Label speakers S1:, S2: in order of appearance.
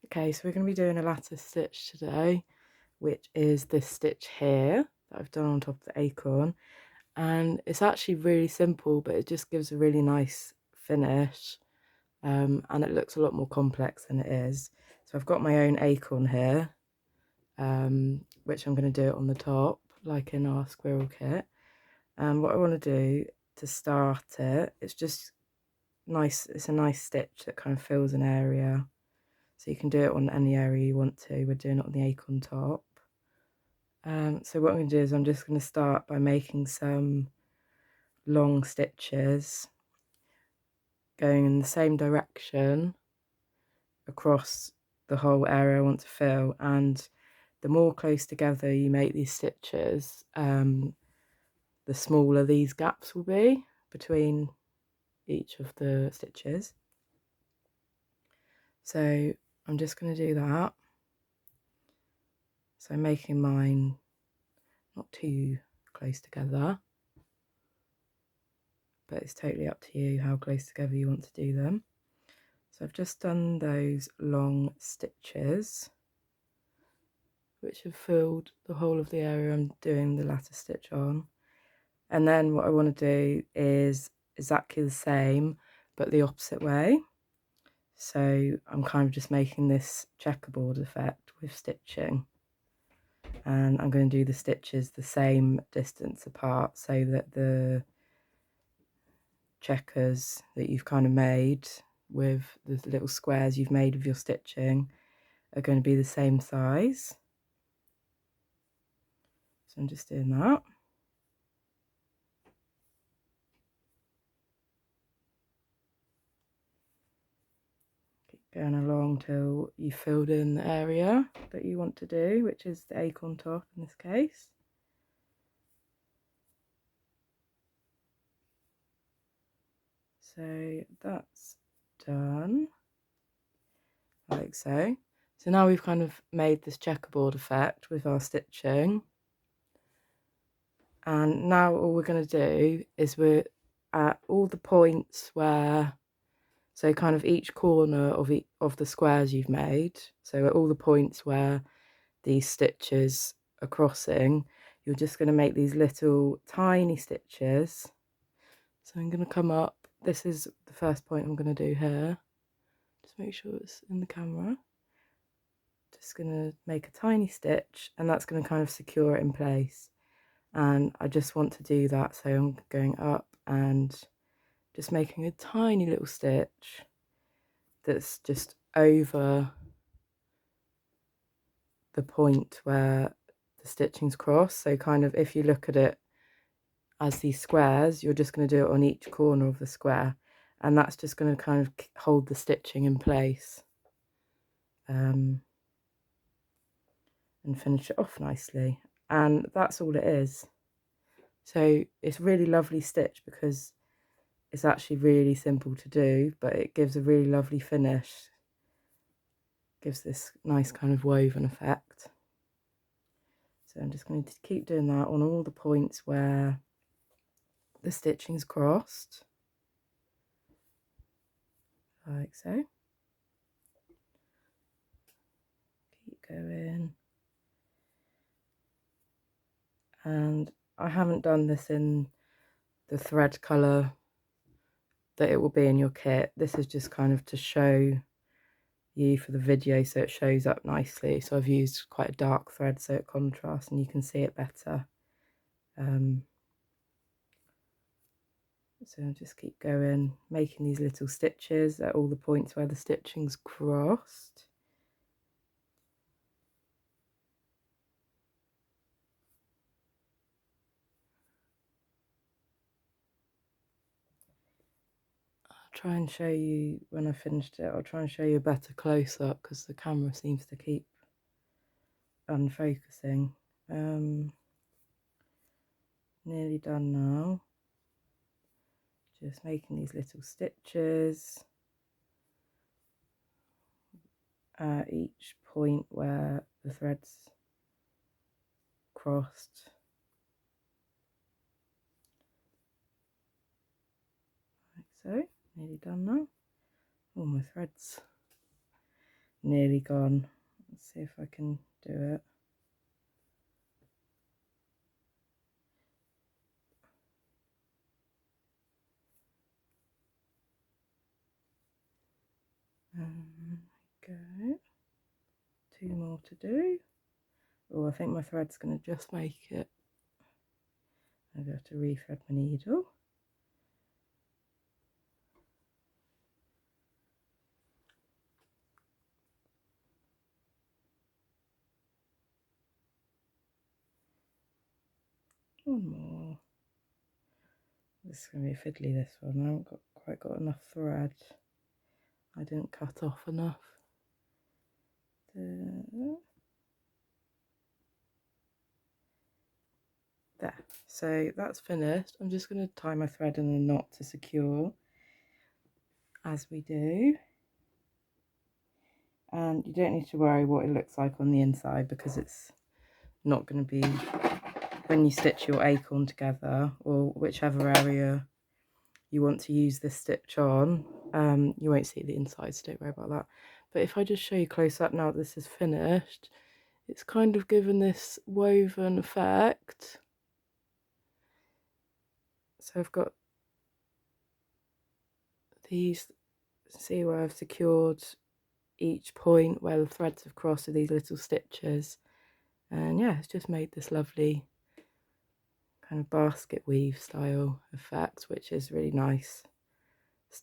S1: Okay, so we're going to be doing a lattice stitch today, which is this stitch here that I've done on top of the acorn. And it's actually really simple, but it just gives a really nice finish. And it looks a lot more complex than it is. So I've got my own acorn here, which I'm going to do it on the top, like in our squirrel kit. And what I want to do to start it, it's just nice, it's a nice stitch that kind of fills an area. So you can do it on any area you want to. We're doing it on the acorn top. So what I'm going to do is I'm just going to start by making some long stitches going in the same direction across the whole area I want to fill. And the more close together you make these stitches, the smaller these gaps will be between each of the stitches. So I'm just going to do that. So I'm making mine not too close together, but it's totally up to you how close together you want to do them. So I've just done those long stitches, which have filled the whole of the area I'm doing the lattice stitch on. And then what I want to do is exactly the same, but the opposite way. So I'm kind of just making this checkerboard effect with stitching. And I'm going to do the stitches the same distance apart so that the checkers that you've kind of made with the little squares you've made with your stitching are going to be the same size. So I'm just doing that. Keep going along till you filled in the area that you want to do, which is the acorn top in this case. So that's done, like so. So now we've kind of made this checkerboard effect with our stitching. And now all we're going to do is we're at all the points where, so kind of each corner of the squares you've made, so at all the points where these stitches are crossing, you're just going to make these little tiny stitches. So I'm going to come up, this is the first point I'm going to do here, just make sure it's in the camera. Just going to make a tiny stitch, and that's going to kind of secure it in place. And I just want to do that, so I'm going up and just making a tiny little stitch that's just over the point where the stitching's crossed. So kind of if you look at it as these squares, you're just going to do it on each corner of the square, and that's just going to kind of hold the stitching in place and finish it off nicely. And that's all it is. So it's really lovely stitch because it's actually really simple to do, but it gives a really lovely finish. Gives this nice kind of woven effect. So I'm just going to keep doing that on all the points where the stitching's crossed, like so. Keep going. And I haven't done this in the thread colour that it will be in your kit. This is just kind of to show you for the video so it shows up nicely. So I've used quite a dark thread so it contrasts and you can see it better. So I'll just keep going, making these little stitches at all the points where the stitching's crossed. I'll try and show you when I finished it. I'll try and show you a better close-up because the camera seems to keep unfocusing. Nearly done now. Just making these little stitches at each point where the threads crossed. Like so, nearly done now. Oh, my threads nearly gone. Let's see if I can do it. Go. 2 more to do. Oh, I think my thread's going to just make it. I'm going to have to re-thread my needle. One more. This is going to be fiddly, this one. I haven't quite got enough thread. I didn't cut off enough. There. So that's finished. I'm just going to tie my thread in a knot to secure, as we do. And you don't need to worry what it looks like on the inside, because it's not going to be, when you stitch your acorn together, or whichever area you want to use this stitch on, you won't see the inside, so don't worry about that. But if I just show you close up now that this is finished, it's kind of given this woven effect. So I've got these, see where I've secured each point where the threads have crossed with these little stitches, and yeah, it's just made this lovely kind of basket weave style effect, which is really nice.